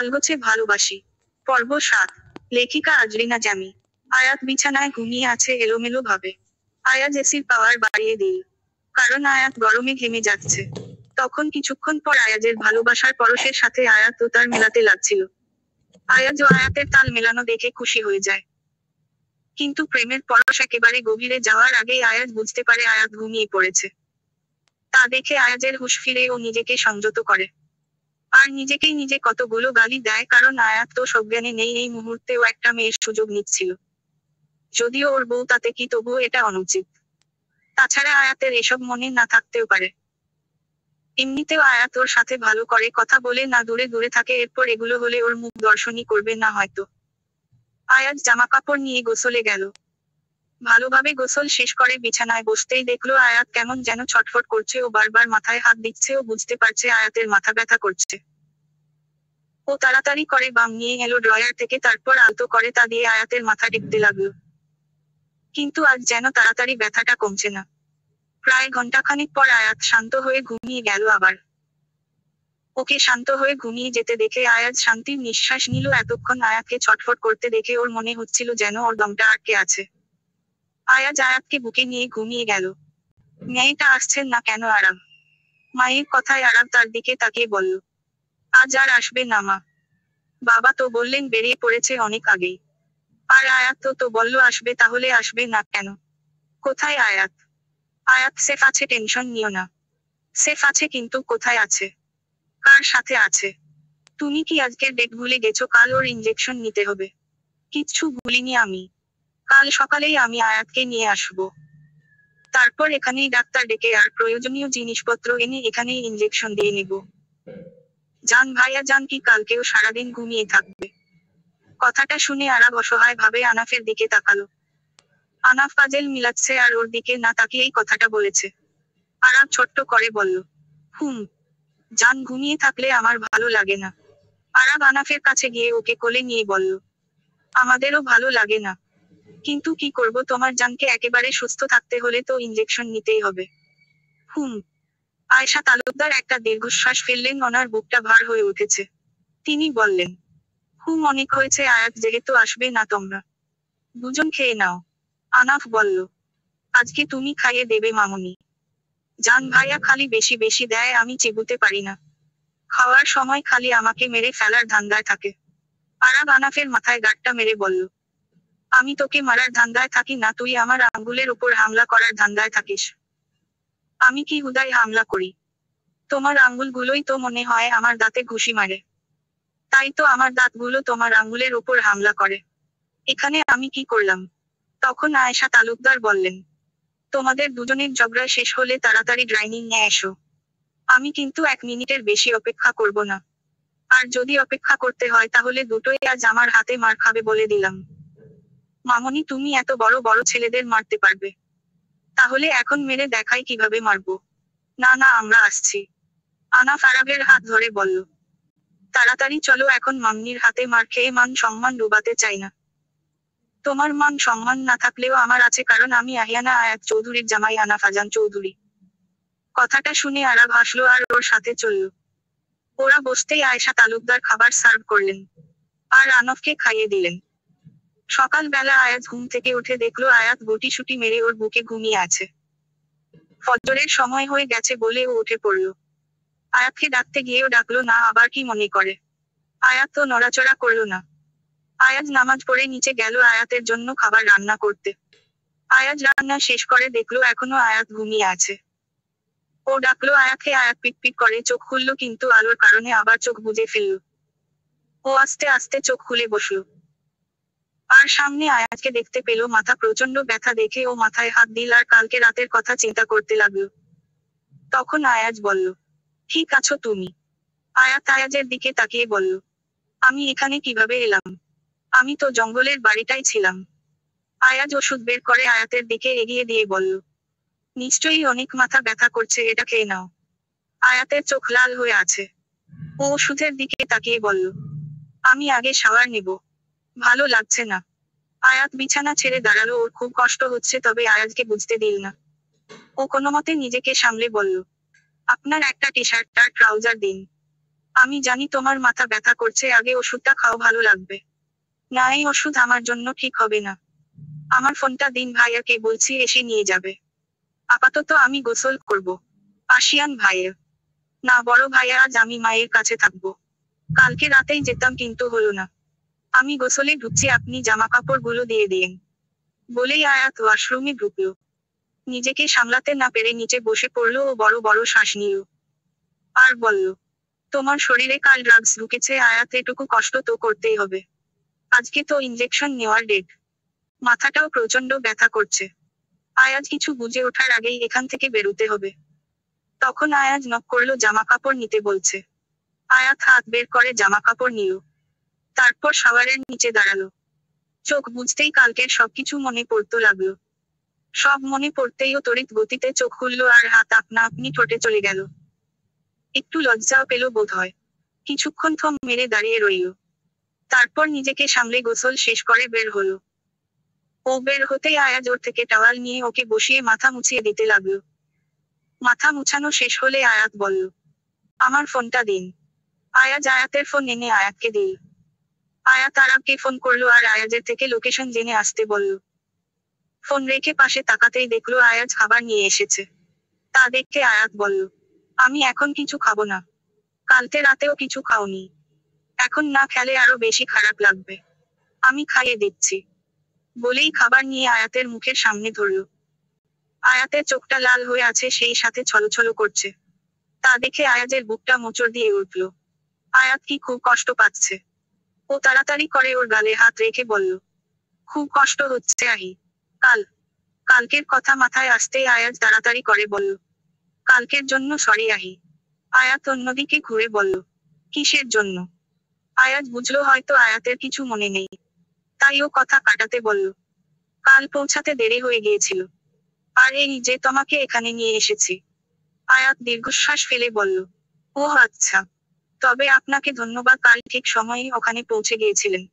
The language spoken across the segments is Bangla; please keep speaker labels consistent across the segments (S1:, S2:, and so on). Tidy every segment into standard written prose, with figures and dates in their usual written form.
S1: আলগোছে ভালোবাসি। পর্ব ৭। লেখিকা আজরিনা জামি। আয়াত বিছানায় ঘুমিয়ে আছে এলোমেলো ভাবে। আয়াজ এসির পাওয়ার বাড়িয়ে দিল। কারণ আয়াত গরমে ঘেমে যাচ্ছে। তখন কিছুক্ষণ পর আয়াজের ভালোবাসার পরশের সাথে আয়াত ও তার মেলাতে লাগছিল। আয়াজ ও আয়াতের তাল মেলানো দেখে খুশি হয়ে যায়। কিন্তু প্রেমের পরশ একেবারে গভীরে যাওয়ার আগেই আয়াজ বুঝতে পারে আয়াত ঘুমিয়ে পড়েছে। তা দেখে আয়াজের হুঁশ ফিরে ও নিজেকে সংযত করে। আর নিজেকেই নিজে কতগুলো গালি দেয়, কারণ আয়াত তো সজ্ঞানে নেই, এই মুহূর্তেও একটা মেয়ের সুযোগ নিচ্ছিল। যদিও ওর বউ, তাতে কি, তবুও এটা অনুচিত। তাছাড়া আয়াতের এসব মনে না থাকতেও পারে। এমনিতেও আয়াত ওর সাথে ভালো করে কথা বলে না, দূরে দূরে থাকে, এরপর এগুলো হলে ওর মুখ দর্শনই করবে না হয়তো। আয়াজ জামাকাপড় নিয়ে গোসলে গেল। ভালোভাবে গোসল শেষ করে বিছানায় বসতেই দেখলো আয়াত কেমন যেন ছটফট করছে ও বারবার মাথায় হাত দিচ্ছে। ও বুঝতে পারছে আয়াতের মাথা ব্যথা করছে। ও তাড়াতাড়ি করে বাম নিয়ে এলো ড্রয়ার থেকে, তারপর আলতো করে তা দিয়ে আয়াতের মাথা টিপতে লাগলো। কিন্তু আজ যেন তাড়াতাড়ি ব্যথাটা কমছে না। প্রায় ঘন্টাখানিক পর আয়াত শান্ত হয়ে ঘুমিয়ে গেল আবার। ওকে শান্ত হয়ে ঘুমিয়ে যেতে দেখে আয়াজ শান্তির নিঃশ্বাস নিল। এতক্ষণ আয়াতকে ছটফট করতে দেখে ওর মনে হচ্ছিল যেন ওর দমটা আটকে আছে। আয়াজ আয়াতকে বুকে নিয়ে ঘুমিয়ে গেল। মেয়েটা আসছেন না কেন আরাম? মায়ের কথায় আরাম তার দিকে তাকিয়ে বলল, আজ আর আসবে না মা। বাবা তো বললেন বেরিয়ে পড়েছে অনেক আগেই। আর আয়াত তো বলল আসবে, তাহলে আসবে না কেন? কোথায় আয়াত? আয়াত সেফ আছে, টেনশন নিও না। সেফ আছে, কিন্তু কোথায় আছে? কার সাথে আছে? তুমি কি আজকের ডেট ভুলে গেছো? কাল ওর ইনজেকশন নিতে হবে। কিচ্ছু ভুলিনি আমি। কাল সকালেই আমি আয়াতকে নিয়ে আসবো। তারপর এখানেই ডাক্তার ডেকে আর প্রয়োজনীয় জিনিসপত্র এনে এখানেই ইনজেকশন দিয়ে নেব। জান ভাইয়া জান, কি কালকেও সারাদিন ঘুমিয়ে থাকবে? কথাটা শুনে আরাব অসহায় ভাবে আনাফের দিকে তাকালো। আনাফ পাজেল মিলাচ্ছে আর ওর দিকে না তাকিয়েই কথাটা বলেছে। আরাব ছোট্ট করে বলল, জান ঘুমিয়ে থাকলে আমার ভালো লাগে না। আরাব আনাফের কাছে গিয়ে ওকে কোলে নিয়ে বলল, আমাদেরও ভালো লাগে না। কিন্তু কি করব, তোমার জানকে একেবারে সুস্থ থাকতে হলে তো ইনজেকশন নিতেই হবে। আয়েশা তালুকদার একটা দীর্ঘশ্বাস ফেললেন। ওনার বুকটা ভার হয়ে উঠেছে। তিনি বললেন, অনেক হয়েছে আয়াত, যেহেতু আসবে না তোমরা দুজন খেয়ে নাও। আনাফ বলল, আজকে তুমি খাইয়ে দেবে মামুনি? জান ভাইয়া খালি বেশি বেশি দেয়, আমি চিবুতে পারি না। খাওয়ার সময় খালি আমাকে মেরে ফেলার ধান্দায় থাকে। আরাব আনাফের মাথায় গাঁটটা মেরে বলল, আমি তোকে মারার ধান্দায় থাকি না, তুই আমার আঙ্গুলের উপর হামলা করার ধান্দায় থাকিস। আমি কি হুদাই হামলা করি? তোমার আঙ্গুলগুলোই তো মনে হয় আমার দাঁতে ঘুষি মারে। তাই তো আমার দাঁতগুলো তোমার আঙ্গুলের উপর হামলা করে। এখানে আমি কি করলাম? তখন আয়েশা তালুকদার বললেন, তোমাদের দুজনের ঝগড়া শেষ হলে তাড়াতাড়ি ডাইনিং নিয়ে এসো। আমি কিন্তু 1 মিনিটের বেশি অপেক্ষা করব না। আর যদি অপেক্ষা করতে হয় তাহলে দুটোই আজ আমার হাতে মার খাবে বলে দিলাম। মামনি, তুমি এত বড় বড় ছেলেদের মারতে পারবে? তাহলে এখন মেরে দেখাই কিভাবে মারবো। না না, আমরা আসছি। আনাফ আরাবের হাত ধরে বলল, তাড়াতাড়ি চলো, এখন মামনির হাতে মার খেয়ে মান সম্মান ডুবাতে চাই না। তোমার মান সম্মান না থাকলেও আমার আছে, কারণ আমি আহিয়ানা আয়াত চৌধুরীর জামাই আনাফ আজান চৌধুরী। কথাটা শুনে আরাব হাসলো আর ওর সাথে চলল। ওরা বসতেই আয়েশা তালুকদার খাবার সার্ভ করলেন। আর আনফকে খাইয়ে দিলেন। সকালবেলা আয়াত ঘুম থেকে উঠে দেখলো আয়াত গুটিসুটি মেরে ওর বুকে ঘুমিয়ে আছে। ফজরের সময় হয়ে গেছে বলে ও উঠে পড়ল। আয়াতকে ডাকতে গিয়েও ডাকলো না, আবার কি মনে করে। আয়াত তো নড়াচড়া করলো না। আয়াজ নামাজ পড়ে নিচে গেল আয়াতের জন্য খাবার রান্না করতে। আয়াজ রান্না শেষ করে দেখলো এখনো আয়াত ঘুমিয়ে আছে। ও ডাকলো আয়াতকে, আয়াত পিকপিক করে চোখ খুললো, কিন্তু আলোর কারণে আবার চোখ বুজে ফেলল। ও আস্তে আস্তে চোখ খুলে বসলো। আর সামনে আয়াজকে দেখতে পেল। মাথা প্রচন্ড ব্যথা দেখে ও মাথায় হাত দিল আর কালকে রাতের কথা চিন্তা করতে লাগলো। তখন আয়াজ বলল, ঠিক আছো তুমি? আয়াত আয়াজের দিকে তাকিয়ে বলল, আমি এখানে কিভাবে এলাম? আমি তো জঙ্গলের বাড়িটাই ছিলাম। আয়াজ ওষুধ বের করে আয়াতের দিকে এগিয়ে দিয়ে বলল, নিশ্চয়ই অনেক মাথা ব্যথা করছে, এটা খেয়ে নাও। আয়াতের চোখ লাল হয়ে আছে। ও ওষুধের দিকে তাকিয়ে বলল, আমি আগে শাওয়ার নেব। ভালো লাগছে না। আয়াত বিছানা ছেড়ে দাঁড়ালো। ওর খুব কষ্ট হচ্ছে, তবে আয়াজকে বুঝতে দিল না। ও কোনোমতে নিজেকে সামলে বলল, আপনার একটা টি শার্ট আর ট্রাউজার দিন। আমি জানি তোমার মাথা ব্যথা করছে, আগে ওষুধটা খাও, ভালো লাগবে। না, এই ওষুধ আমার জন্য ঠিক হবে না। আমার ফোনটা দিন, ভাইয়াকে বলছি এসে নিয়ে যাবে। আপাতত আমি গোসল করব। আসিয়ান ভাইয়া। না বড় ভাইয়া, আজ আমি মায়ের কাছে থাকবো। কালকে রাতেই যেতাম কিন্তু হলো না। আমি গোসলে ঢুকছি, আপনি জামা কাপড় গুলো দিয়ে দিন। বলেই আয়াত ওয়াশরুমে ঢুকলো। নিজেকে সামলাতে না পেরে নিচে বসে পড়লো ও বড় বড় শ্বাস নিল। আর বলল, তোমার শরীরে কাল ড্রাগস ঢুকেছে আয়াত, এটুকু কষ্ট তো করতেই হবে। আজকে তো ইনজেকশন নেওয়ার ডেট। মাথাটাও প্রচন্ড ব্যথা করছে। আয়াজ কিছু বুঝে ওঠার আগেই এখান থেকে বেরোতে হবে। তখন আয়াজ নক করলো, জামা কাপড় নিতে বলছে। আয়াত হাত বের করে জামা কাপড় নিল। তারপর শাওয়ারের নিচে দাঁড়ালো। চোখ বুঝতেই কালকের সবকিছু মনে পড়তে লাগলো। সব মনে পড়তেই ও তড়িৎ গতিতে চোখ খুললো আর হাত আপনা আপনি ঠোঁটে চলে গেল। একটু লজ্জাও পেল বোধ হয়। কিছুক্ষণ থম মেরে দাঁড়িয়ে রইল। তারপর নিজেকে সামলে গোসল শেষ করে বের হলো। ও বের হতেই আয়াজ ওর থেকে টাওয়াল নিয়ে ওকে বসিয়ে মাথা মুছিয়ে দিতে লাগলো। মাথা মুছানো শেষ হলে আয়াত বলল, আমার ফোনটা দিন। আয়াজ আয়াতের ফোন এনে আয়াতকে দিল। আয়াত আরাবকে ফোন করলো আর আয়াজের থেকে লোকেশন জেনে আসতে বলল। ফোন রেখে পাশে তাকাতেই দেখলো আয়াজ খাবার নিয়ে এসেছে। তা দেখে আয়াত বলল, আমি এখন কিছু খাবো না। কালকে রাতেও কিছু খাওনি। এখন না খেলে আরো বেশি খারাপ লাগবে। আমি খাইয়ে দিচ্ছি। বলেই খাবার নিয়ে আয়াতের মুখের সামনে ধরল। আয়াতের চোখটা লাল হয়ে আছে, সেই সাথে ছলছল করছে। তা দেখে আয়াজের বুকটা মোচড় দিয়ে উঠল। আয়াত কি খুব কষ্ট পাচ্ছে? ও তাড়াতাড়ি করে ওর গালে হাত রেখে বলল, খুব কষ্ট হচ্ছে আহি। কাল কালকের কথা মাথায় আসতেই আয়াজ তাড়াতাড়ি করে বলল, কালকের জন্য সরি আহি। আয়াত অন্যদিকে ঘুরে বলল, কিসের জন্য? আয়াজ বুঝলো হয়তো আয়াতের কিছু মনে নেই। তাই ও কথা কাটাতে বলল, কাল পৌঁছাতে দেরি হয়ে গিয়েছিল। আর এই যে তোমাকে এখানে নিয়ে এসেছি। আয়াত দীর্ঘশ্বাস ফেলে বলল, ও আচ্ছা। তবে আপনাকে ধন্যবাদ, কাল ঠিক সময়েই ওখানে পৌঁছে গিয়েছিলেন।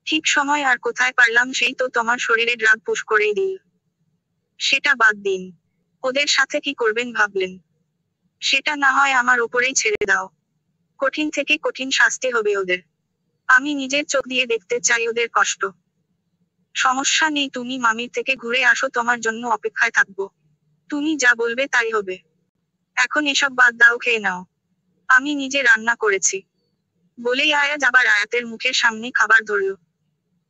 S1: ঠিক সময় আর কোথায় পারলাম, সেই তো তোমার শরীরে ড্রাগ পুশ করেই দিল। সেটা বাদ দিন। ওদের সাথে কি করবেন ভাবলেন? সেটা না হয় আমার উপরেই ছেড়ে দাও। কঠিন থেকে কঠিন শাস্তি হবে ওদের। আমি নিজের চোখ দিয়ে দেখতে চাই ওদের কষ্ট। সমস্যা নেই, তুমি মামির থেকে ঘুরে আসো, তোমার জন্য অপেক্ষায় থাকবো। তুমি যা বলবে তাই হবে। এখন এসব বাদ দাও, খেয়ে নাও। আমি নিজে রান্না করেছি। বলেই আয়াজ আবার আয়াতের মুখের সামনে খাবার ধরল।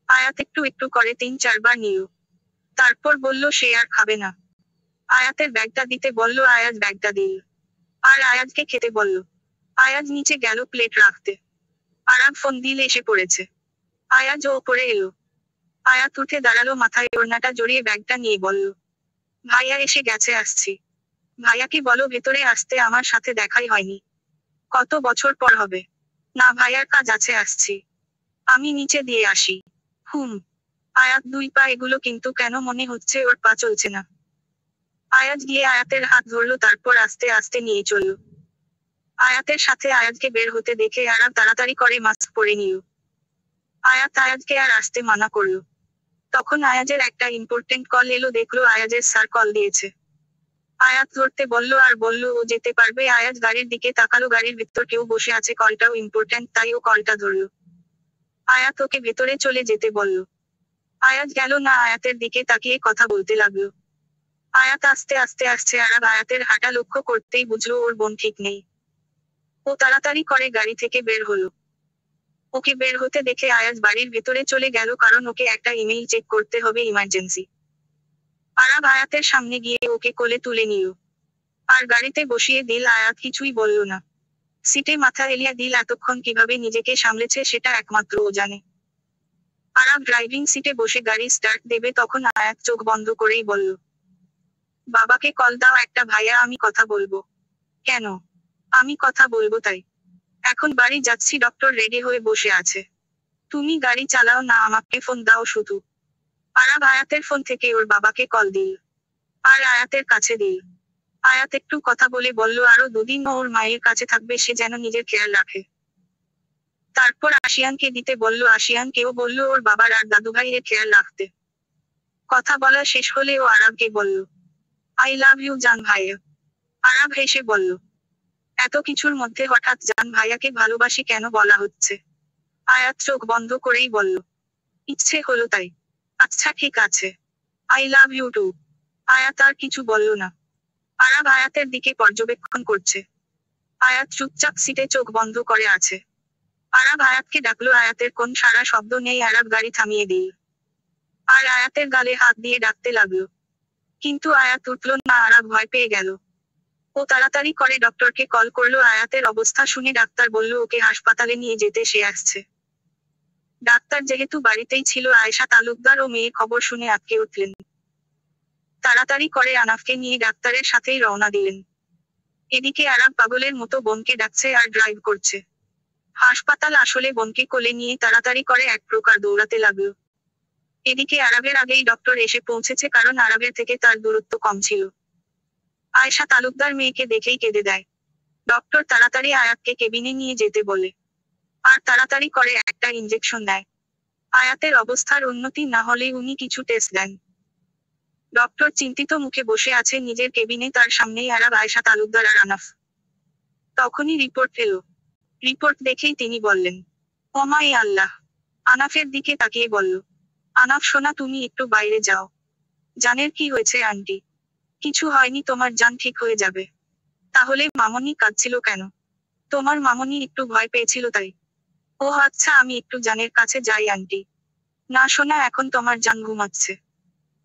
S1: আয়াত একটু একটু করে 3-4 বার নিল। তারপর বলল সে আর খাবে না। আয়াতের ব্যাগটা দিতে বলল, আয়াজ ব্যাগটা দিল। আর আয়াজকে খেতে বলল। আয়াজ নিচে গেল প্লেট রাখতে। আরাব ফোন দিল এসে পড়েছে। আয়াজ ও ওপরে এলো। আয়াত উঠে দাঁড়ালো, মাথায় ওড়নাটা জড়িয়ে ব্যাগটা নিয়ে বলল, ভাইয়া এসে গেছে, আসছি। ভাইয়াকে বলো ভেতরে আসতে, আমার সাথে দেখাই হয়নি। কত বছর পর হবে। না ভাইয়ার কাজ আছে, আসছি। আমি নিচে দিয়ে আসি। হুম। আয়াত 2 পা এগুলো, কিন্তু কেন মনে হচ্ছে ওর পা চলছে না। আয়াজ গিয়ে আয়াতের হাত ধরলো, তারপর আস্তে আস্তে নিয়ে চলল। আয়াতের সাথে আয়াজকে বের হতে দেখে আরাব তাড়াতাড়ি করে মাস্ক পরে নিল। আয়াত আয়াজকে আর আসতে মানা করলো। তখন আয়াজের একটা ইম্পর্টেন্ট কল এলো, দেখলো আয়াজের স্যার কল দিয়েছে। আয়াত ধরতে বলল আর বলল ও যেতে পারবে। আয়াজ গাড়ির দিকে তাকালো, গাড়ির ভিতর কেউ বসে আছে, কলটাও ইম্পর্টেন্ট, তাই ও কলটা ধরল। আয়াত ওকে ভেতরে চলে যেতে বলল। আয়াজ গেল না, আয়াতের দিকে তাকিয়ে কথা বলতে লাগলো। আয়াত আস্তে আস্তে আসছে, আরাব আয়াতের হাঁটা লক্ষ্য করতেই বুঝলো ওর বোন ঠিক নেই। ও তাড়াতাড়ি করে গাড়ি থেকে বের হলো। ওকে বের হতে দেখে আয়াজ বাড়ির ভেতরে চলে গেল, কারণ ওকে একটা ইমেইল চেক করতে হবে, ইমার্জেন্সি। আরাব আয়াতের সামনে গিয়ে ওকে কোলে তুলে নিল। আর গাড়িতে বসিয়ে দিল। আয়াত কিছুই বলল না। সিটে মাথা এলিয়ে দিল। এতক্ষণ কিভাবে নিজেকে সামলেছে সেটা একমাত্র ও জানে। আরাব ড্রাইভিং সিটে বসে গাড়ি স্টার্ট দেবে, তখন আয়াত চোখ বন্ধ করেই বলল, বাবাকে কল দাও একটা, ভাইয়া আমি কথা বলবো। কেন? আমি কথা বলবো তাই। এখন বাড়ি যাচ্ছি, ডক্টর রেডি হয়ে বসে আছে। তুমি গাড়ি চালাও না, আমাকে ফোন দাও শুধু। আরাব আয়াতের ফোন থেকে ওর বাবাকে কল দিল। আর আয়াতের কাছে দিল। আয়াত একটু কথা বলে বলল আরো 2 দিন ও ওর মায়ের কাছে থাকবে, সে যেন নিজের খেয়াল রাখে। তারপর আশিয়ানকে দিতে বলল, আশিয়ানকেও বলল ওর বাবার আর দাদুভাইয়ের খেয়াল রাখতে। কথা বলা শেষ হলে ও আরাবকে বলল, আই লাভ ইউ জান ভাইয়া। আরাব হেসে বলল, এত কিছুর মধ্যে হঠাৎ জান ভাইয়াকে ভালোবাসি কেন বলা হচ্ছে? আয়াত চোখ বন্ধ করেই বলল, ইচ্ছে হলো তাই। আচ্ছা ঠিক আছে। I love you too. Ayat আর কিছু বলল না। আরাব আয়াতের দিকে পর্যবেক্ষণ করছে। আয়াত চুপচাপ সিটে চোখ বন্ধ করে আছে। আরাব আয়াতকে ডাকলো, আয়াতের কোন সারা শব্দ নেই। আরাব গাড়ি থামিয়ে দিল। আর আয়াতের গালে হাত দিয়ে ডাকতে লাগলো। কিন্তু আয়াত উঠল না। আরাব ভয় পেয়ে গেল। ও তাড়াতাড়ি করে ডক্টরকে কল করলো। আয়াতের অবস্থা শুনে ডাক্তার বলল ওকে হাসপাতালে নিয়ে যেতে, সে আসছে। ডাক্তার যেহেতু বাড়িতেই ছিল, আয়েশা তালুকদার ও মেয়ে খবর শুনে আটকে উঠলেন। তাড়াতাড়ি করে আনাফকে নিয়ে ডাক্তারের সাথেই রওনা দিলেন। এদিকে আরাব পাগলের মতো বোনকে ডাকছে আর ড্রাইভ করছে। হাসপাতাল আসলে বোনকে কোলে নিয়ে তাড়াতাড়ি করে এক প্রকার দৌড়াতে লাগলো। এদিকে আরাবের আগেই ডক্টর এসে পৌঁছেছে, কারণ আরাবের থেকে তার দূরত্ব কম ছিল। আয়েশা তালুকদার মেয়েকে দেখেই কেঁদে দেয়। ডক্টর তাড়াতাড়ি আয়াতকে কেবিনে নিয়ে যেতে বলে। আর তাড়াতাড়ি করে একটা ইনজেকশন দেয়। আয়াতের অবস্থার উন্নতি না হলে উনি কিছু টেস্ট দেন। ডক্টর চিন্তিত মুখে বসে আছে নিজের কেবিনে, তার সামনেই আরাব, আয়েশা তালুকদার আর আনাফ। তখনই রিপোর্ট এলো। রিপোর্ট দেখেই তিনি বললেন, ও মাই আল্লাহ। আনাফের দিকে তাকিয়ে বলল, আনাফ সোনা, তুমি একটু বাইরে যাও। জানের কি হয়েছে আন্টি? কিছু হয়নি, তোমার জান ঠিক হয়ে যাবে। তাহলে মামনি কাঁদছিল কেন? তোমার মামনি একটু ভয় পেয়েছিল তাই। ও আচ্ছা, আমি একটু জানের কাছে যাই আন্টি। না সোনা, এখন তোমার জান ঘুমাচ্ছে।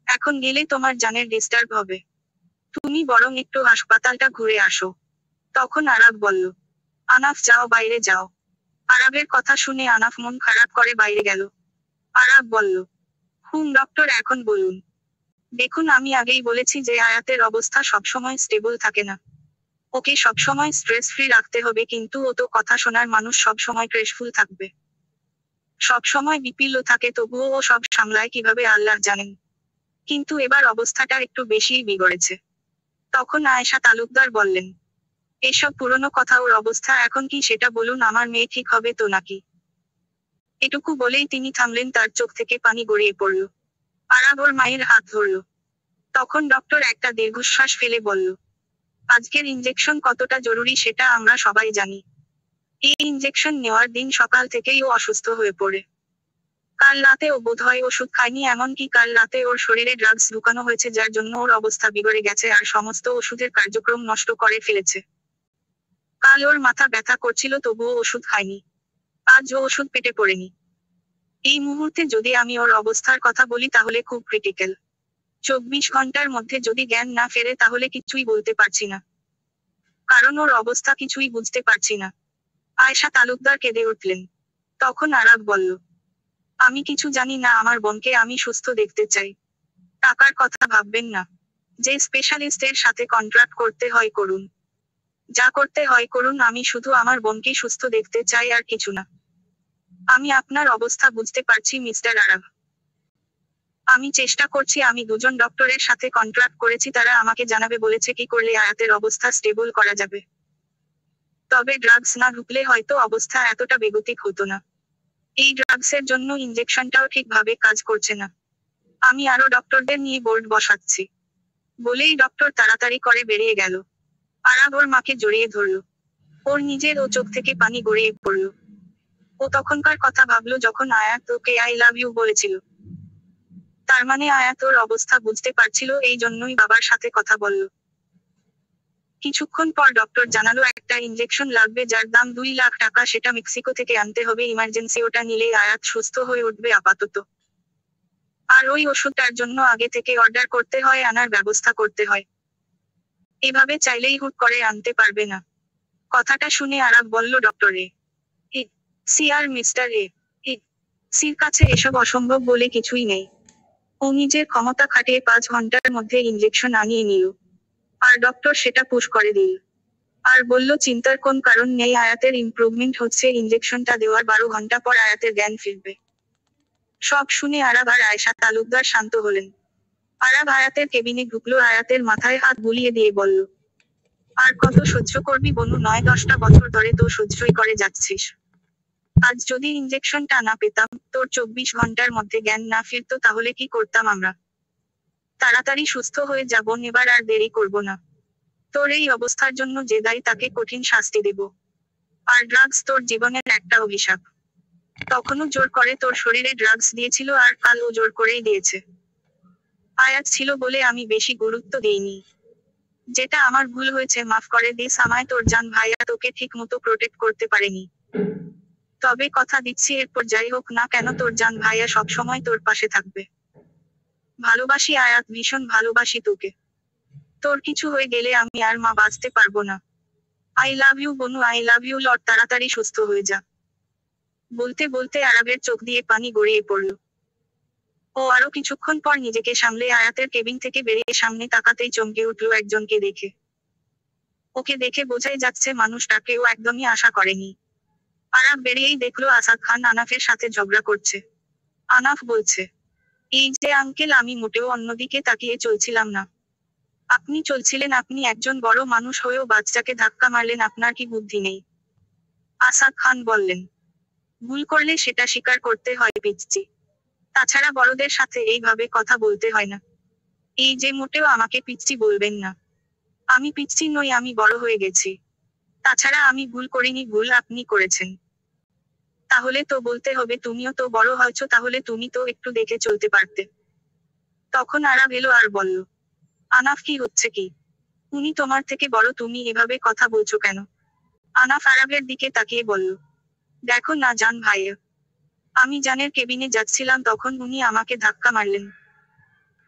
S1: এখন গেলে তোমার জানের ডিস্টার্ব হবে। তুমি বরং একটু হাসপাতালটা ঘুরে আসো। তখন আরাব বলল, আনাফ যাও, বাইরে যাও। আরাবের কথা শুনে আনাফ মন খারাপ করে বাইরে গেল। আরাব বলল, ডক্টর এখন বলুন। দেখুন, আমি আগেই বলেছি যে আয়াতের অবস্থা সবসময় স্টেবল থাকে না। ওকে সবসময় স্ট্রেস ফ্রি রাখতে হবে, কিন্তু ও তো কথা শোনার মানুষ, সবসময় প্রেসফুল থাকবে। সবসময় বিপি লো থাকে, তবুও ও সব সামলায় কিভাবে আল্লাহ জানেন। কিন্তু এবার অবস্থাটা একটু বেশিই বিগড়েছে। তখন আয়েশা তালুকদার বললেন, এসব পুরনো কথা, ওর অবস্থা এখন কি সেটা বলুন। আমার মেয়ে ঠিক হবে তো নাকি? এটুকু বলেই তিনি থামলেন, তার চোখ থেকে পানি গড়িয়ে পড়ল। আরাব ওর মায়ের হাত ধরল। তখন ডক্টর একটা দীর্ঘশ্বাস ফেলে বলল, আজকের ইনজেকশন কতটা জরুরি সেটা আমরা সবাই জানি। এই ইনজেকশন নেওয়ার দিন সকাল থেকেই ও অসুস্থ হয়ে পড়ে। কাল রাতে ও বোধহয় ওষুধ খায়নি, এমনকি কাল রাতে ওর শরীরে ড্রাগস ঢুকানো হয়েছে, যার জন্য ওর অবস্থা বিগড়ে গেছে আর সমস্ত ওষুধের কার্যক্রম নষ্ট করে ফেলেছে। কাল ওর মাথা ব্যথা করছিল, তবুও ওষুধ খায়নি। আজ ও ওষুধ পেটে পড়েনি। এই মুহূর্তে যদি আমি ওর অবস্থার কথা বলি তাহলে খুব ক্রিটিক্যাল। 24 ঘন্টার মধ্যে যদি জ্ঞান না ফেরে তাহলে কিছুই বলতে পারছি না। কারণ ওর অবস্থা কিছুই বুঝতে পারছি না। আয়েশা তালুকদার কেঁদে উঠলেন। তখন আরাব বলল, আমি কিছু জানি না, আমার বোনকে আমি সুস্থ দেখতে চাই। টাকার কথা ভাববেন না। যে স্পেশালিস্টের সাথে কন্ট্রাক্ট করতে হয় করুন। যা করতে হয় করুন, আমি শুধু আমার বোনকে সুস্থ দেখতে চাই, আর কিছু না। আমি আপনার অবস্থা বুঝতে পারছি মিস্টার আরাব। আমি চেষ্টা করছি। আমি দুজন ডক্টরের সাথে কন্ট্রাক্ট করেছি, তারা আমাকে জানাবে বলেছে কি করলে আয়াতের অবস্থা স্টেবল করা যাবে। তবে ড্রাগস না ঢুকলে হয়তো অবস্থা এতটা বেগতিক হতো না। এই ড্রাগসের জন্য ইনজেকশনটাও ঠিকভাবে কাজ করছে না। আমি আরো ডক্টরদের নিয়ে বোর্ড বসাচ্ছি। বলেই ডক্টর তাড়াতাড়ি করে বেরিয়ে গেল। আরাব ওর মাকে জড়িয়ে ধরল। ওর নিজের ও চোখ থেকে পানি গড়িয়ে পড়ল। ও তখনকার কথা ভাবলো যখন আয়াত ওকে আই লাভ ইউ বলেছিল। তার মানে আয়াত ওর অবস্থা বুঝতে পারছিল, এই জন্যই বাবার সাথে কথা বলল। কিছুক্ষণ পর ডক্টর জানালো একটা ইনজেকশন লাগবে, যার দাম 2 লাখ টাকা। সেটা মেক্সিকো থেকে আনতে হবে ইমার্জেন্সি। ওটা নিলেই আয়াত সুস্থ হয়ে উঠবে আপাতত। আর ওই ওষুধটার জন্য আগে থেকে অর্ডার করতে হয়, আনার ব্যবস্থা করতে হয়। এভাবে চাইলেই হুট করে আনতে পারবে না। কথাটা শুনে আরাব বলল, ডক্টর এ সি আর মিস্টার এ সির কাছে এসব অসম্ভব বলে কিছুই নেই। ও নিজের ক্ষমতা খাটিয়ে 5 ঘন্টার মধ্যে ইনজেকশন আনিয়ে নিল। আর ডক্টর সেটা পুশ করে দিল। আর বলল, চিন্তার কোন কারণ নেই, আয়াতের ইমপ্রুভমেন্ট হচ্ছে। ইনজেকশনটা দেওয়ার 12 ঘন্টা পর আয়াতের জ্ঞান ফিরবে। সব শুনে আরাব আর আয়েশা তালুকদার শান্ত হলেন। আরাব আয়াতের কেবিনে ঢুকলো, আয়াতের মাথায় হাত বুলিয়ে দিয়ে বলল, আর কত সহ্য করবি বনু? 9-10টা বছর ধরে তো সহ্যই করে যাচ্ছিস। আজ যদি ইনজেকশনটা না পেতাম, তোর 24 ঘন্টার মধ্যে জ্ঞান না ফিরতো, তাহলে কি করতাম আমরা? তাড়াতাড়ি সুস্থ হয়ে যাব, এবার আর দেরি করব না। তোর এই অবস্থার জন্য যে দায়ী তাকে কঠিন শাস্তি দেব। আর ড্রাগস তোর জীবনের একটা অভিশাপ। তখনও জোর করে তোর শরীরে ড্রাগস দিয়েছিল আর কালও জোর করেই দিয়েছে। আয়াত ছিল বলে আমি বেশি গুরুত্ব দেইনি। যেটা আমার ভুল হয়েছে মাফ করে দিস আমায়। তোর জান ভাইয়া তোকে ঠিক মতো প্রোটেক্ট করতে পারেনি। তবে কথা দিচ্ছি এরপর যাই হোক না কেন তোর জান ভাইয়া সবসময় তোর পাশে থাকবে। ভালোবাসি আয়াত, ভীষণ ভালোবাসি তোকে। তোর কিছু হয়ে গেলে আমি আর মা বাঁচতে পারবো না। আই লাভ ইউ বনু, আই লাভ ইউ লট। তাড়াতাড়ি সুস্থ হয়ে যা। বলতে বলতে আরাবের চোখ দিয়ে পানি গড়িয়ে পড়ল। ও আরো কিছুক্ষণ পর নিজেকে সামলে আয়াতের কেবিন থেকে বেরিয়ে সামনে তাকাতেই চমকে উঠল একজনকে দেখে। ওকে দেখে বোঝাই যাচ্ছে মানুষটাকে ও একদমই আশা করেনি। আরাব বেরিয়েই দেখলো আসাদ খান আনাফের সাথে ঝগড়া করছে। আনাফ বলছে, এই যে আঙ্কেল, আমি মোটেও অন্যদিকে তাকিয়ে চলছিলাম না। আপনি চলছিলেন। আপনি একজন বড় মানুষ হয়েও বাচ্চাকে ধাক্কা মারলেন, আপনার কি বুদ্ধি নেই? আসাদ খান বললেন, ভুল করলে সেটা স্বীকার করতে হয় পিচ্চি। তাছাড়া বড়দের সাথে এইভাবে কথা বলতে হয় না। এই যে মোটেও আমাকে পিচ্চি বলবেন না। আমি পিচ্চি নই, আমি বড় হয়ে গেছি। তাছাড়া আমি ভুল করিনি, ভুল আপনি করেছেন। তাহলে তো বলতে হবে তুমিও তো বড় হয়েছো, তাহলে তুমি তো একটু দেখে চলতে পারতে। তখন আরাব এলো আর বলল, আনাফ কি হচ্ছে কি? উনি তোমার থেকে বড়, তুমি এভাবে কথা বলছো কেন? আনাফ আরাবের দিকে তাকিয়ে বলল, দেখো না জান ভাইয়া, আমি জানের কেবিনে যাচ্ছিলাম তখন উনি আমাকে ধাক্কা মারলেন।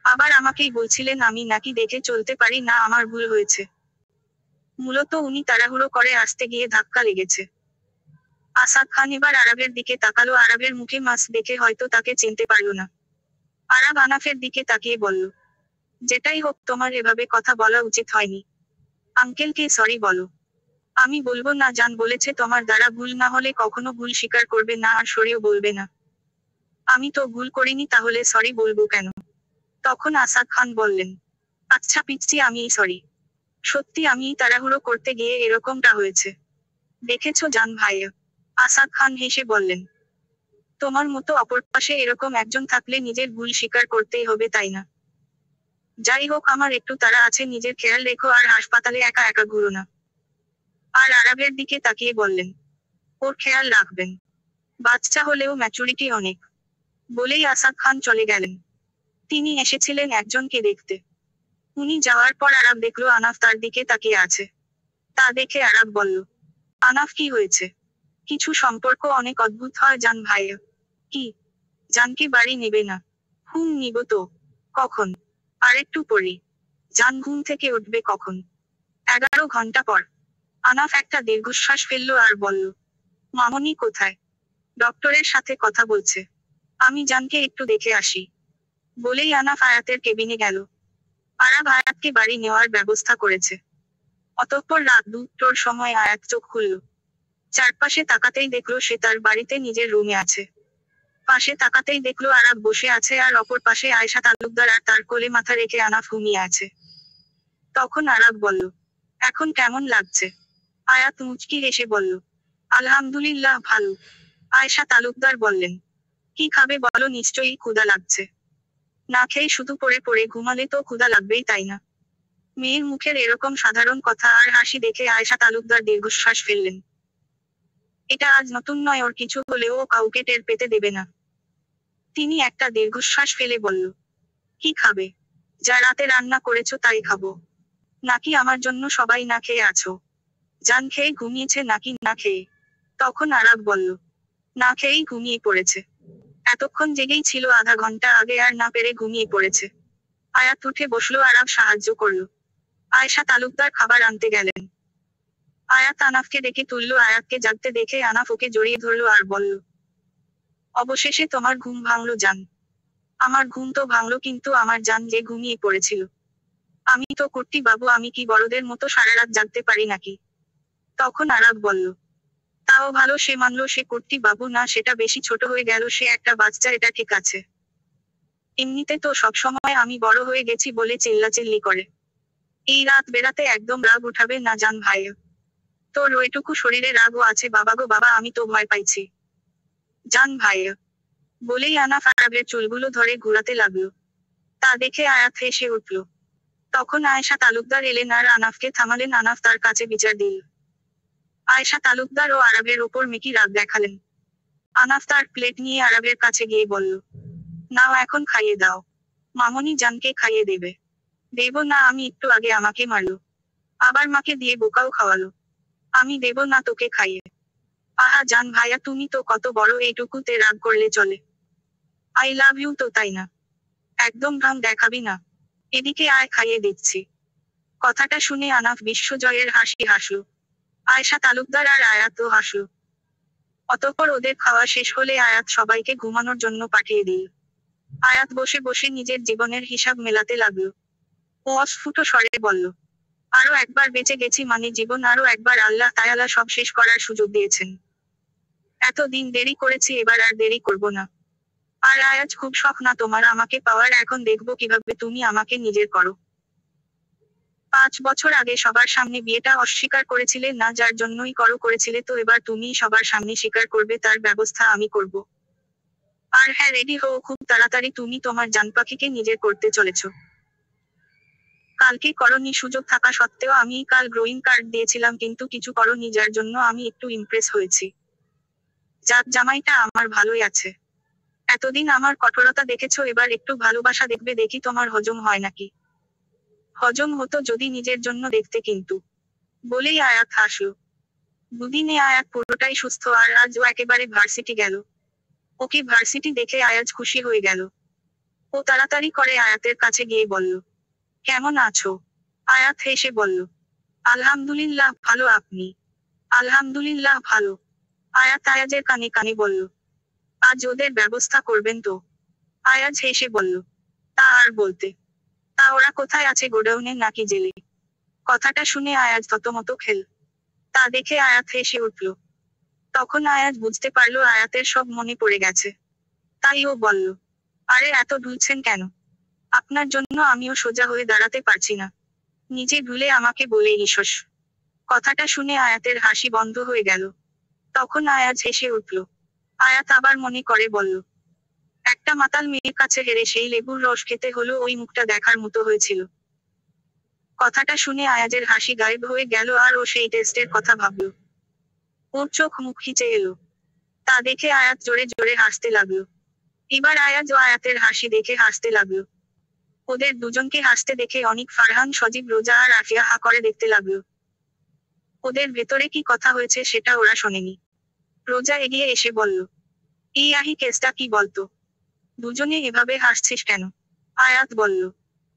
S1: আবার আমাকেই বলছিলেন আমি নাকি দেখে চলতে পারি না, আমার ভুল হয়েছে। মূলত উনি তাড়াহুড়ো করে আসতে গিয়ে ধাক্কা লেগেছে। আসাদ খান এবার আরাবের দিকে তাকালো। আরাবের মুখে মাস্ক দেখে হয়তো তাকে চিনতে পারল না। আরাব আনাফের দিকে তাকিয়ে বলল, যেটাই হোক তোমার এভাবে কথা বলা উচিত হয়নি। আঙ্কেলকে সরি বলো। আমি বলবো না, জান বলেছে তোমার দ্বারা ভুল না হলে কখনো ভুল স্বীকার করবে না আর সরিও বলবে না। আমি তো ভুল করিনি, তাহলে সরি বলবো কেন? তখন আসাদ খান বললেন, আচ্ছা পিচ্চি, আমিই সরি। সত্যি আমিই তাড়াহুড়ো করতে গিয়ে এরকমটা হয়েছে। দেখেছো জান ভাইয়া? আসাদ খান হেসে বললেন, তোমার মতো অপর পাশে এরকম একজন থাকলে নিজের ভুল স্বীকার করতেই হবে, তাই না? যাই হোক, আমার একটু তাড়া আছে, নিজের খেয়াল রেখো আর হাসপাতালে একা একা ঘুরো না। আর আরাবের দিকে তাকিয়ে বললেন, ওর খেয়াল রাখবেন। বাচ্চা হলেও ম্যাচুরিটি অনেক। বলেই আসাদ খান চলে গেলেন। তিনি এসেছিলেন একজনকে দেখতে। উনি যাওয়ার পর আরাব দেখলো আনাফ তার দিকে তাকিয়ে আছে। তা দেখে আরাব বলল, আনাফ কি হয়েছে? কিছু সম্পর্ক অনেক অদ্ভুত হয় জান ভাইয়া। কি? জানকে বাড়ি নেবে না? নিব তো। কখন? আরেকটু পরে। জান ঘুম থেকে উঠবে কখন? 11 ঘন্টা পর। আনাফ একটা দীর্ঘশ্বাস ফেলল আর বলল, মামনি কোথায়? ডক্টরের সাথে কথা বলছে। আমি জানকে একটু দেখে আসি। বলেই আনাফ আয়াতের কেবিনে গেল। আরাব আয়াতকে বাড়ি নেওয়ার ব্যবস্থা করেছে। অতঃপর রাত 2টোর সময় আয়াত চোখ খুলল। চারপাশে তাকাতেই দেখলো সে তার বাড়িতে নিজের রুমে আছে। পাশে তাকাতেই দেখলো আরাব বসে আছে আর অপর পাশে আয়েশা তালুকদার আর তার কোলে মাথা রেখে আনাফ ঘুমিয়ে আছে। তখন আরাব বলল, এখন কেমন লাগছে? আয়াত মুচকি হেসে বলল, আলহামদুলিল্লাহ ভালো। আয়েশা তালুকদার বললেন, কি খাবে বলো? নিশ্চয়ই ক্ষুধা লাগছে। না খেয়ে শুধু পড়ে পড়ে ঘুমালে তো ক্ষুধা লাগবেই, তাই না? মেয়ের মুখের এরকম সাধারণ কথা আর হাসি দেখে আয়েশা তালুকদার দীর্ঘশ্বাস ফেললেন। এটা আজ নতুন নয়, ওর কিছু হলেও ও কাউকে টের পেতে দেবে না। তিনি একটা দীর্ঘশ্বাস ফেলে বলল, কি খাবে? যা রাতে রান্না করেছো তাই খাবো। নাকি আমার জন্য সবাই না খেয়ে আছো? জান খেয়ে ঘুমিয়েছে নাকি না খেয়ে? তখন আরাব বলল, না খেয়েই ঘুমিয়ে পড়েছে। এতক্ষণ জেগেই ছিল, আধা ঘন্টা আগে আর না পেরে ঘুমিয়ে পড়েছে। আয়াত উঠে বসলো, আরাব সাহায্য করল। আয়েশা তালুকদার খাবার আনতে গেলেন। আয়াত আনাফকে ডেকে তুলল। আয়াতকে জাগতে দেখে আনাফ ওকে জড়িয়ে ধরল আর বলল, অবশেষে তোমার ঘুম ভাঙলো জান। আমার ঘুম তো ভাঙলো, কিন্তু আমার জান যে ঘুমিয়ে পড়েছিল। আমি তো কুট্টি বাবু, আমি কি বড়দের মতো সারারাত জাগতে পারি নাকি? তখন আরাব বলল, তাও ভালো। সে মানলো সে কুট্টি বাবু না, সেটা বেশি ছোট হয়ে গেল, সে একটা বাচ্চা, এটা ঠিক আছে। এমনিতে তো সবসময় আমি বড় হয়ে গেছি বলে চিল্লাচিল্লি করে। এই রাত বেরাতে একদম রাগ উঠাবে না জান ভাইয়া। তোর ওইটুকু শরীরে রাগও আছে? বাবা গো বাবা, আমি তো ভয় পাইছি। জান ভাইয়া। বলেই আনাফ আরাবের চুলগুলো ধরে ঘুরাতে লাগলো। তা দেখে আয়াত হেসে উঠল। তখন আয়েশা তালুকদার এলেন আর আনাফকে থামালেন। আনাফ তার কাছে বিচার দিল। আয়েশা তালুকদার ও আরবের ওপর মিকি রাগ দেখালেন। আনাফ তার প্লেট নিয়ে আরবের কাছে গিয়ে বলল, নাও এখন খাইয়ে দাও। মামনি জানকে খাইয়ে দেবে। দেব না, আমি একটু আগে আমাকে মারলো, আবার মাকে দিয়ে বোকাও খাওয়ালো। আমি দেব না তোকে খাইয়ে। আহা জান ভাইয়া, তুমি তো কত বড়, এইটুকুতে রাগ করলে চলে? আই লাভ ইউ তো, তাই না? একদম ভ্রম দেখাবি না। এদিকে আয়, খাইয়ে দিচ্ছি। কথাটা শুনে আনাফ বিশ্বজয়ের হাসি হাসল। আয়েশা তালুকদার আর আয়াতও হাসল। অতঃপর ওদের খাওয়া শেষ হলে আয়াত সবাইকে ঘুমানোর জন্য পাঠিয়ে দিল। আয়াত বসে বসে নিজের জীবনের হিসাব মেলাতে লাগল। ও অস্ফুট স্বরে বলল, আরো একবার বেঁচে গেছি মানে জীবন আরো একবার আল্লাহ তাআলা সব শেষ করার সুযোগ দিয়েছেন। এতদিন দেরি করেছি, এবার আর দেরি করব না। আর আয়াজ খুব শখ না তোমার আমাকে পাওয়ার, এখন দেখব কিভাবে তুমি আমাকে নিজের করো। 5 বছর আগে সবার সামনে বিয়েটা অস্বীকার করেছিলে না, যার জন্যই করেছিলে, তো এবার তুমিই সবার সামনে স্বীকার করবে, তার ব্যবস্থা আমি করব। আর হ্যাঁ, রেডি হও খুব তাড়াতাড়ি, তুমি তোমার জানপাখিকে নিজের করতে চলেছ। কালকে করনি, সুযোগ থাকা সত্ত্বেও আমি কাল গ্রোয়িং কার্ড দিয়েছিলাম, কিন্তু কিছু করনি, যার জন্য আমি একটু ইমপ্রেস হয়েছি। যাক, জামাইটা আমার ভালোই আছে। এতদিন আমার কঠোরতা দেখেছো, এবার একটু ভালোবাসা দেখবে, দেখি তোমার হজম হয় নাকি। হজম হতো যদি নিজের জন্য দেখতে, কিন্তু। বলেই আয়াত হাসল। দুদিনে আয়াত পুরোটাই সুস্থ, আর আজ ও একেবারে ভার্সিটি গেল। ওকে ভার্সিটি দেখে আয়াজ খুশি হয়ে গেল। ও তাড়াতাড়ি করে আয়াতের কাছে গিয়ে বলল, কেমন আছো? আয়াত হেসে বলল, আলহামদুলিল্লাহ ভালো, আপনি? আলহামদুলিল্লাহ ভালো। আয়াত আয়াজের কানে কানে বলল, আজ ওদের ব্যবস্থা করবেন তো? আয়াজ হেসে বলল, তা আর বলতে। তা ওরা কোথায় আছে, গোডাউনে নাকি জেলে? কথাটা শুনে আয়াজ থতমত খেল। তা দেখে আয়াত হেসে উঠল। তখন আয়াজ বুঝতে পারল আয়াতের সব মনে পড়ে গেছে। তাই ও বলল, আরে এত ঢুলছেন কেন? আপনার জন্য আমিও সোজা হয়ে দাঁড়াতে পারছি না। নিজে ঢুলে আমাকে বলে ইসস। কথাটা শুনে আয়াতের হাসি বন্ধ হয়ে গেল। তখন আয়াজ হেসে উঠল। আয়াত আবার মনে করে বলল, একটা মাতাল মেয়ের কাছে হেরে সেই লেবুর রস খেতে হলো, ওই মুখটা দেখার মতো হয়েছিল। কথাটা শুনে আয়াজের হাসি গায়েব হয়ে গেল, আর ও সেই টেস্টের কথা ভাবল। ওর চোখ মুখ খিচে এলো। তা দেখে আয়াত জোরে জোরে হাসতে লাগলো। এবার আয়াজ ও আয়াতের হাসি দেখে হাসতে লাগলো। ওদের দুজনকে হাসতে দেখে অনিক, ফারহান, সজীব, রোজা আর আফিয়া হা করে দেখতে লাগলো। ওদের ভেতরে কি কথা হয়েছে সেটা ওরা শোনেনি। রোজা এগিয়ে এসে বলল, এই আহি কেসটা কি বলতো? দুজনে এভাবে হাসছিস কেন? আয়াত বলল,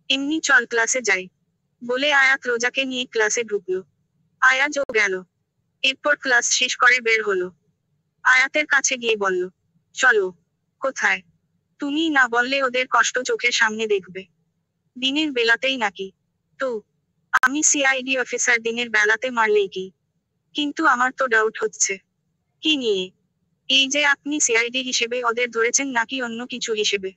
S1: এমনি, চল ক্লাসে যাই। বলে আয়াত রোজাকে নিয়ে ক্লাসে ঢুকলো। আয়াজও গেল। এরপর ক্লাস শেষ করে বের হলো। আয়াতের কাছে গিয়ে বলল, চলো। কোথায়? তুমি না বললে ওদের কষ্ট চোখের সামনে দেখবে। দিনের বেলাতেই নাকি? তো আমি সিআইডি অফিসার, দিনের বেলাতে মারলেই কি? কিন্তু আমার তো ডাউট হচ্ছে। কি নিয়ে? এই যে আপনি সিআইডি হিসেবে ওদের ধরেছেন নাকি অন্য কিছু হিসেবে?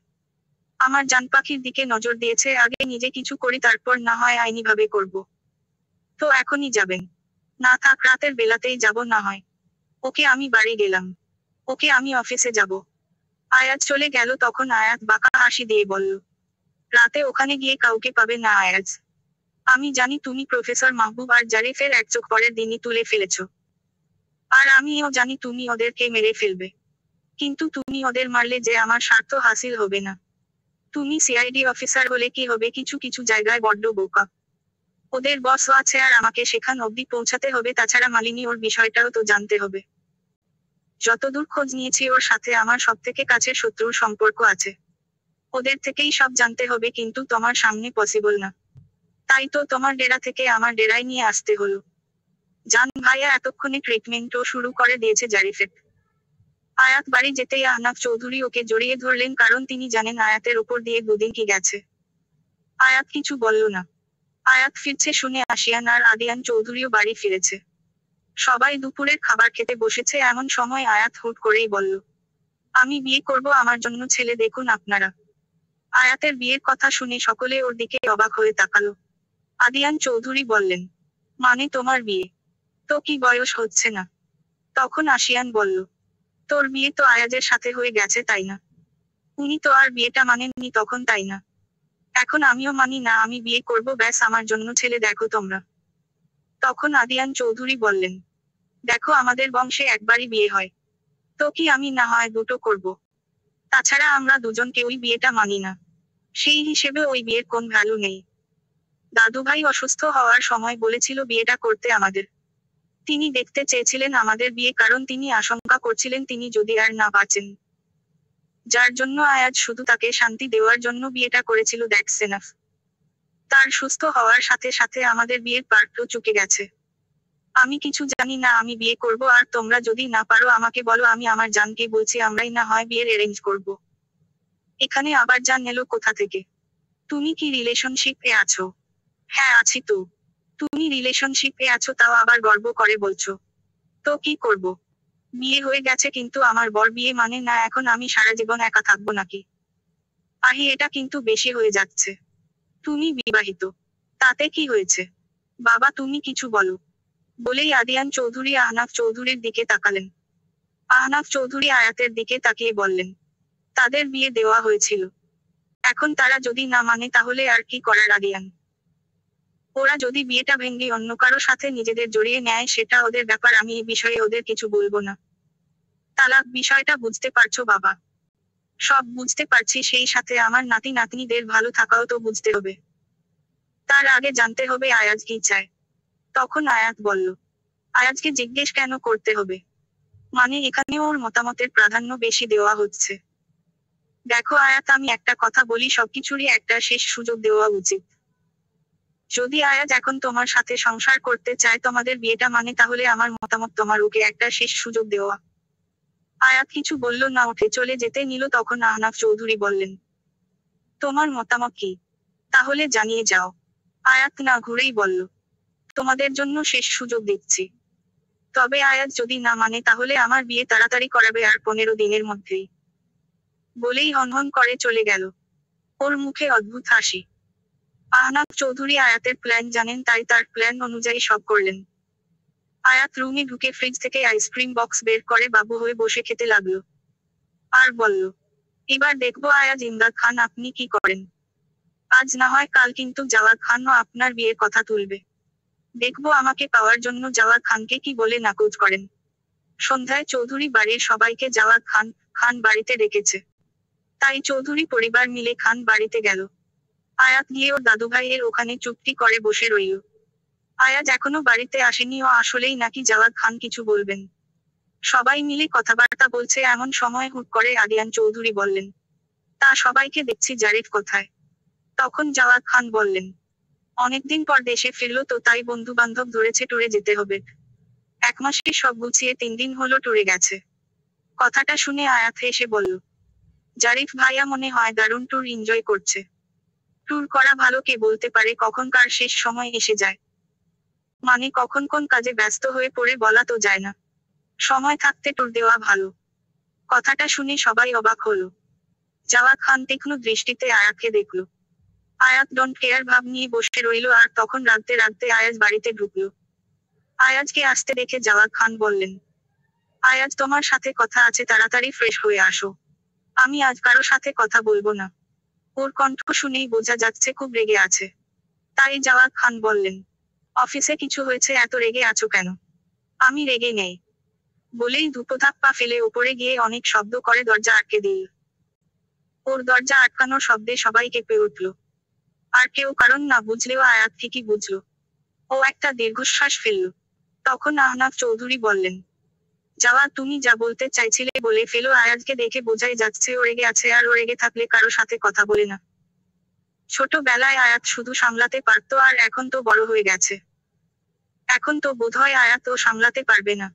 S1: আমার জানপাখির দিকে নজর দিয়েছে, আগে নিজে কিছু করি, তারপর না হয় আইনিভাবে করব। তো এখনই যাবেন? না থাক, রাতের বেলাতেই যাব না হয়। ওকে আমি বাড়ি গেলাম। ওকে আমি অফিসে যাব। আয়াজ চলে গেল। তখন আয়াত বাঁকা হাসি দিয়ে বলল, রাতে ওখানে গিয়ে কাউকে পাবে না আয়াজ। আমি জানি তুমি প্রফেসর মাহবুব আর জারিফের এক চোখ পরের দিনই তুলে ফেলেছ। আর আমিও জানি তুমি ওদেরকে মেরে ফেলবে। কিন্তু তুমি ওদের মারলে যে আমার স্বার্থ হাসিল হবে না। তুমি সিআইডি অফিসার হলে কি হবে, কিছু কিছু জায়গায় বড্ড বোকা। ওদের বসও আছে আর আমাকে সেখান অবধি পৌঁছাতে হবে, তাছাড়া মালিনী ওর বিষয়টাও তো জানতে হবে। যতদূর খোঁজ নিয়েছি, ওর সাথে আমার সবথেকে কাছের শত্রুর সম্পর্ক আছে। ওদের থেকেই সব জানতে হবে, কিন্তু তোমার সামনে পসিবল না। তাই তো তোমার ডেরা থেকে আমার ডেরায় নিয়ে আসতে হলো। জান ভাইয়া এতক্ষণে ট্রিটমেন্টও শুরু করে দিয়েছে জারিফের। আয়াত বাড়ি যেতেই আহনাফ চৌধুরী ওকে জড়িয়ে ধরলেন, কারণ তিনি জানেন আয়াতের উপর দিয়ে দুদিন কি গেছে। আয়াত কিছু বলল না। আয়াত ফিরছে শুনে আশিয়ান আর আদিয়ান চৌধুরীও বাড়ি ফিরেছে। সবাই দুপুরের খাবার খেতে বসেছে, এমন সময় আয়াত হুট করেই বলল, আমি বিয়ে করব, আমার জন্য ছেলে দেখুন আপনারা। আয়াতের বিয়ের কথা শুনে সকলে ওর দিকে অবাক হয়ে তাকালো। আদিয়ান চৌধুরী বললেন, মানে তোমার বিয়ে? তো কি বয়স হচ্ছে না? তখন আশিয়ান বলল, তোর বিয়ে তো আয়াজের সাথে হয়ে গেছে, তাই না? উনি তো আর বিয়েটা মানেননি তখন, তাই না? এখন আমিও মানি না আমি বিয়ে করব, ব্যাস আমার জন্য ছেলে দেখো তোমরা। তখন আদিয়ান চৌধুরী বললেন, দেখো আমাদের বংশে একবারই বিয়ে হয়, তো কি আমি না হয় দুটো করব? তাছাড়া আমরা দুজন কেউই বিয়েটা মানি না, সেই হিসেবে ওই বিয়ের কোন ভ্যালু নেই। দাদুভাই অসুস্থ হওয়ার সময় বলেছিল বিয়েটা করতে আমাদের। তিনি দেখতে চেয়েছিলেন আমাদের বিয়ে, কারণ তিনি আশঙ্কা করছিলেন তিনি যদি আর না বাঁচেন। যার জন্য আয়াজ শুধু তাকে শান্তি দেওয়ার জন্য বিয়েটা করেছিল, দ্যাটস এনাফ। তার সুস্থ হওয়ার সাথে সাথে আমাদের বিয়ের পার্টও চুকে গেছে। আমি কিছু জানি না আমি বিয়ে করব, আর তোমরা যদি না পারো আমাকে বলো, আমি আমার জানকে বলছি আমরাই না হয় বিয়ের অ্যারেঞ্জ করব। এখানে আবার জান এলো কোথা থেকে? তুমি কি রিলেশনশিপে আছো? হ্যাঁ আছি তো। তুমি রিলেশনশিপে আছো তাও আবার গর্ব করে বলছো? তো কি করব? বিয়ে হয়ে গেছে, কিন্তু আমার বর বিয়ে মানে না এখন আমি সারা জীবন একা থাকবো নাকি? আহি এটা কিন্তু বেশি হয়ে যাচ্ছে। তুমি বিবাহিত, তাতে কি হয়েছে? বাবা তুমি কিছু বলো। বলেই আদিয়ান চৌধুরী আহনাফ চৌধুরীর দিকে তাকালেন। আহনাফ চৌধুরী আয়াতের দিকে তাকিয়ে বললেন, তাদের বিয়ে দেওয়া হয়েছিল, এখন তারা যদি না মানে তাহলে আর কি করার আদিয়ান? ওরা যদি বিয়েটা ভেঙে অন্য কারো সাথে নিজেদের জড়িয়ে নেয় সেটা ওদের ব্যাপার, আমি এই বিষয়ে ওদের কিছু বলবো না। তালাক বিষয়টা বুঝতে পারছো বাবা? সব বুঝতে পারছি, সেই সাথে আমার নাতি নাতনিদের ভালো থাকাও তো বুঝতে হবে। তার আগে জানতে হবে আয়াজ কি চায়। তখন আয়াত বলল, আয়াজকে জিজ্ঞেস কেন করতে হবে? মানে এখানে ওর মতামতের প্রাধান্য বেশি দেওয়া হচ্ছে। দেখো আয়াত, আমি একটা কথা বলি, সবকিছুরই একটা শেষ সুযোগ দেওয়া উচিত। যদি আয়াজ এখন তোমার সাথে সংসার করতে চায়, তোমাদের বিয়েটা মানে, তাহলে আমার মতামত তোমার ওকে একটা শেষ সুযোগ দেওয়া। আয়াত কিছু বলল না, উঠে চলে যেতে নিল। তখন আহনাফ চৌধুরী বললেন, তোমার মতামত কি? তাহলে জানিয়ে যাও। আয়াত না ঘুরেই বলল, তোমাদের জন্য শেষ সুযোগ দিচ্ছি। তবে আয়াত যদি না মানে তাহলে আমার বিয়ে তাড়াতাড়ি করাবে, আর 15 দিনের মধ্যেই। বলেই হনহন করে চলে গেল। ওর মুখে অদ্ভুত হাসি। আহনাফ চৌধুরী আয়াতের প্ল্যান জানেন, তাই তার প্ল্যান অনুযায়ী সব করলেন। আয়াত রুমে ঢুকে ফ্রিজ থেকে আইসক্রিম বক্স বের করে বাবু হয়ে বসে খেতে লাগলো। আর বলল, এবার দেখবো আয়াজ ইমদাদ খান আপনি কি করেন। আজ না হয় কাল কিন্তু জাওয়াদ খানও আপনার বিয়ের কথা তুলবে। দেখবো আমাকে পাওয়ার জন্য জাওয়াদ খানকে কি বলে নাকচ করেন। সন্ধ্যায় চৌধুরী বাড়ির সবাইকে জাওয়াদ খান খান বাড়িতে ডেকেছে। তাই চৌধুরী পরিবার মিলে খান বাড়িতে গেল। আয়াত গিয়ে ওর দাদুভাইয়ের ওখানে চুপটি করে বসে রইল। আয়াজ এখনো বাড়িতে আসেনি, ও আসলেই নাকি জাওয়াদ খান কিছু বলবেন। সবাই মিলে কথাবার্তা বলছে, এমন সময় হুট করে আদিয়ান চৌধুরী বললেন, তা সবাইকে দেখছি জারিফ কোথায়? তখন জাওয়াদ খান বললেন, অনেকদিন পর দেশে ফিরলো তো, তাই বন্ধু বান্ধব ধরেছে ট্যুরে যেতে হবে। 1 মাসে সব গুছিয়ে 3 দিন হলো ট্যুরে গেছে। কথাটা শুনে আয়াত হেসে বলল, জারিফ ভাইয়া মনে হয় দারুণ ট্যুর এনজয় করছে। ট্যুর করা ভালো, কে বলতে পারে কখন কার শেষ সময় এসে যায়। মানে কখন কোন কাজে ব্যস্ত হয়ে পড়ে বলা তো যায় না। সময় থাকতে ট্যুর দেওয়া ভালো। কথাটা শুনে সবাই অবাক হলো। জাওয়াদ খান তীক্ষ্ণ দৃষ্টিতে আয়াতকে দেখল। আয়াত ডোন্ট কেয়ার ভাব নিয়ে বসে রইল, আর তখন রাগতে রাগতে আয়াজ বাড়িতে ঢুকলো। আয়াজকে আসতে দেখে জাওয়াদ খান বললেন, আয়াজ তোমার সাথে কথা আছে, তাড়াতাড়ি ফ্রেশ হয়ে আসো। আমি আজ কারো সাথে কথা বলবো না। ওর কণ্ঠ শুনেই বোঝা যাচ্ছে খুব রেগে আছে। তাই জাওয়াদ খান বললেন, অফিসে কিছু হয়েছে, এত রেগে আছো কেন? আমি রেগে নেই। বলেই ধূপধাপ্পা ফেলে উপরে গিয়ে অনেক শব্দ করে দরজা আটকে দিল। ওর দরজা আটকানোর শব্দে সবাই কেঁপে উঠল। আর কেউ কারণ না বুঝলেও আয়াত ঠিকই বুঝল। ও একটা দীর্ঘশ্বাস ফেলল। তখন আহনাফ চৌধুরী বললেন, জাওয়াদ তুমি যা বলতে চাইছিলে বলে ফেলো। আয়াজকে দেখে বোঝাই যাচ্ছে ও রেগে আছে, আর ও রেগে থাকলে কারো সাথে কথা বলে না। ছোটবেলায় আয়াত শুধু সামলাতে পারতো, আর এখন তো বড় হয়ে গেছে। এখন তো বোধহয় আয়াত ও সামলাতে পারবে না।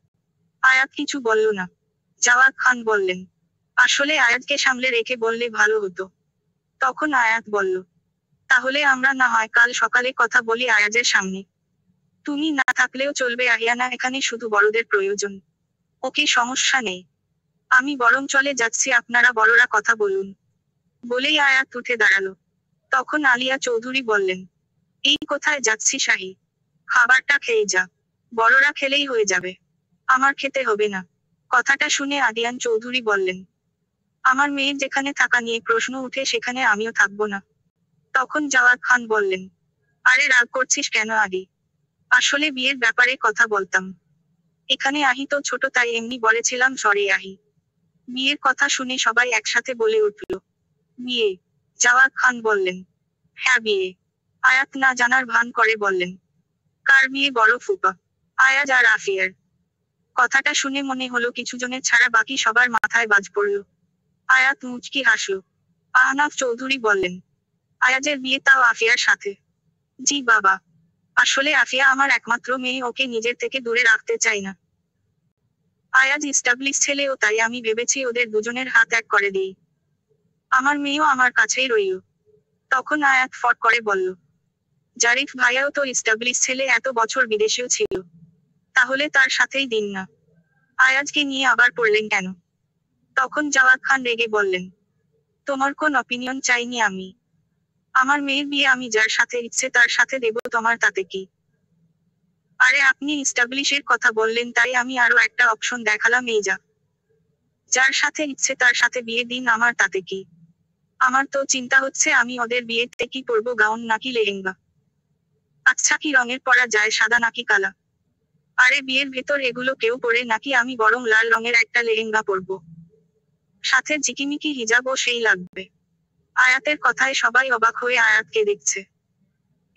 S1: আয়াত কিছু বলল না। জাওয়াদ খান বললেন, আসলে আয়াতকে সামলে রেখে বললে ভালো হতো। তখন আয়াত বলল, তাহলে আমরা না হয় কাল সকালে কথা বলি আয়াজের সামনে। তুমি না থাকলেও চলবে আহিয়ানা, এখানে শুধু বড়দের প্রয়োজন। ওকে সমস্যা নেই। আমি বরং চলে যাচ্ছি, আপনারা বড়রা কথা বলুন। বলেই আয়াত উঠে দাঁড়ালো। তখন আলিয়া চৌধুরী বললেন, এই কোথায় যাচ্ছি শাহি? খাবারটা খেয়ে যা। বড়রা খেলেই হয়ে যাবে। আমার খেতে হবে না। কথাটা শুনে আদিয়ান চৌধুরী বললেন, আমার মেয়ের যেখানে থাকা নিয়ে প্রশ্ন উঠে সেখানে আমিও থাকবো না। তখন জাওয়াদ খান বললেন, আরে রাগ করছিস কেন আদি? আসলে বিয়ের ব্যাপারে কথা বলতাম। এখানে আহি তো ছোট তাই এমনি বলেছিলাম সরি আহি। বিয়ের কথা শুনে সবাই একসাথে বলে উঠল, বিয়ে? জাওয়াদ খান বললেন, হ্যাঁ বিয়ে। আয়াত না জানার ভান করে বললেন, কার বিয়ে বড় ফুপা? আয়াজ আর আফিয়ার। কথাটা শুনে মনে হলো কিছুজনের ছাড়া বাকি সবার মাথায় বাজ পড়ল। আয়াত মুচকি হাসল। আহনাফ চৌধুরী বললেন, আয়াজের বিয়ে তাও আফিয়ার সাথে? জি বাবা। আসলে আফিয়া আমার একমাত্র মেয়ে, ওকে নিজের থেকে দূরে রাখতে চাই না। আয়াজ ইস্টাবলিশ ছেলে ও তাই আমি ভেবেছি ওদের দুজনের হাত এক করে দিই। আমার মেয়েও আমার কাছেই রইল। তখন আয়াত ফট করে বলল, জারিফ ভাইয়াও তো ইস্টাবলিশ ছেলে, এত বছর বিদেশেও ছিল। তাহলে তার সাথেই দিন না। আয়াজকে নিয়ে আবার পড়লেন কেন? তখন জাওয়াদ খান রেগে বললেন, তোমার কোন অপিনিয়ন চাইনি আমি। আমার মেয়ের বিয়ে আমি যার সাথে ইচ্ছে তার সাথে দেব, তোমার তাতে কি? আরে আপনি ইস্টাবলিশের কথা বললেন তাই আমি আরো একটা অপশন দেখালাম, এই যা। যার সাথে ইচ্ছে তার সাথে বিয়ে দিন, আমার তাতে কি? আমার তো চিন্তা হচ্ছে আমি ওদের বিয়েতে কি পরবো, গাউন নাকি লেহেঙ্গা? আচ্ছা কি রঙের পরা যায়, সাদা নাকি কালা? আরে বিয়ের ভেতর এগুলো কেউ পরে নাকি, আমি বরং লাল রঙের একটা লেহেঙ্গা পরবো। সাথে ঝিকিমিকি হিজাবও সেই লাগবে। আয়াতের কথায় সবাই অবাক হয়ে আয়াতকে দেখছে।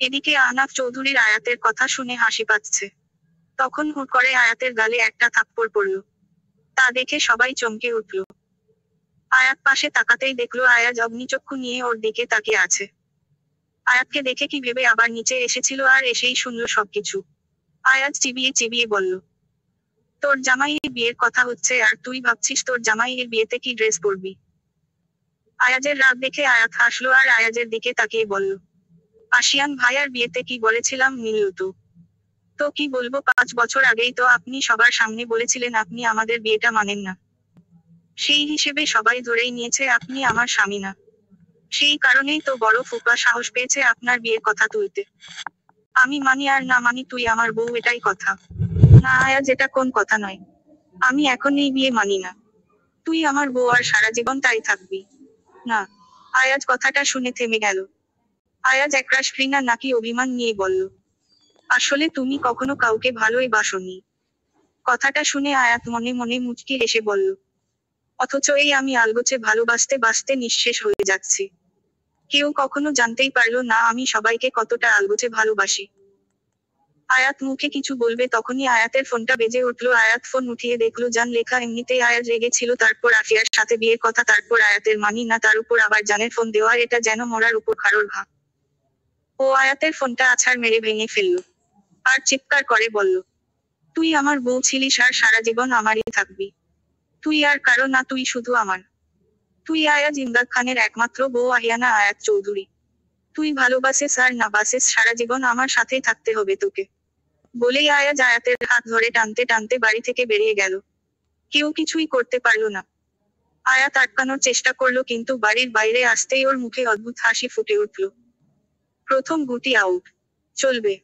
S1: এদিকে আহনাফ চৌধুরীর আয়াতের কথা শুনে হাসি পাচ্ছে। তখন হুট করে আয়াতের গালে একটা থাপ্পড় পড়ল। তা দেখে সবাই চমকে উঠল। আয়াত পাশে তাকাতেই দেখলো আয়াজ অগ্নিচক্ষু নিয়ে ওর দিকে তাকিয়ে আছে। আয়াতকে দেখে কি ভেবে আবার নিচে এসেছিল আর এসেই শুনল সবকিছু। আয়াজ চিবিয়ে চিবিয়ে বলল, তোর জামাইয়ের বিয়ের কথা হচ্ছে আর তুই ভাবছিস তোর জামাইয়ের বিয়েতে কি ড্রেস পরবি? আয়াজের রাগ দেখে আয়াত হাসলো আর আয়াজের দিকে তাকিয়ে বলল, আশিয়ান ভাইয়ার বিয়েতে কি বলেছিলাম নীলু তো? তো কি বলবো, 5 বছর আগেই তো আপনি সবার সামনে বলেছিলেন আপনি আমাদের বিয়েটা মানেন না। সেই হিসেবে সবাই ধরেই নিয়েছে আপনি আমার স্বামী না। সেই কারণেই তো বড় ফুপা সাহস পেয়েছে আপনার বিয়ের কথা তুলতে। আমি মানি আর না মানি তুই আমার বউ, এটাই কথা। না আয়াজ, এটা কোন কথা নয়। আমি এখন এই বিয়ে মানি না। তুই আমার বউ আর সারা জীবন তাই থাকবি। না। আয়াজ কথাটা শুনে থেমে গেল। আয়াজ একরাশ ঘৃণা নাকি অভিমান নিয়ে বলল, আসলে তুমি কখনো কাউকে ভালোই বাসনি। কথাটা শুনে আয়াত মনে মনে মুচকি হেসে বলল, অথচ এই আমি আলগোছে ভালোবাসতে বাসতে নিঃশেষ হয়ে যাচ্ছি। কেউ কখনো জানতেই পারলো না আমি সবাইকে কতটা আলগোছে ভালোবাসি। আয়াত মুখে কিছু বলবে তখনই আয়াতের ফোনটা বেজে উঠলো। আয়াত ফোন উঠিয়ে দেখলো জান লেখা। এমনিতেই আয়াত রেগে ছিল, তারপর আফিয়ার সাথে বিয়ের কথা, তারপর আয়াতের মানি না, তার উপর আবার জানের ফোন দেওয়া, এটা যেন মরার উপর খাড়র ঘা। ও আয়াতের ফোনটা আছাড় মেরে ভেঙে ফেলল। আর চিৎকার করে বলল, তুই আমার বউ ছিলিস আর সারা জীবন আমারই থাকবি। তুই আর কারো না, তুই শুধু আমার। তুই আয়াজ ইমদাদ খানের একমাত্র বউ, আহিয়ানা আয়াত চৌধুরী। তুই ভালোবাসিস আর না বাসিস, সারা জীবন আমার সাথেই থাকতে হবে তোকে। বলেই আয়াজ আয়াতের হাত ধরে টানতে টানতে বাড়ি থেকে বেরিয়ে গেল। কেউ কিছুই করতে পারল না। আয়াত আটকানোর চেষ্টা করলো কিন্তু বাড়ির বাইরে আসতেই ওর মুখে অদ্ভুত হাসি ফুটে উঠল। প্রথম গুটি আউট। চলবে।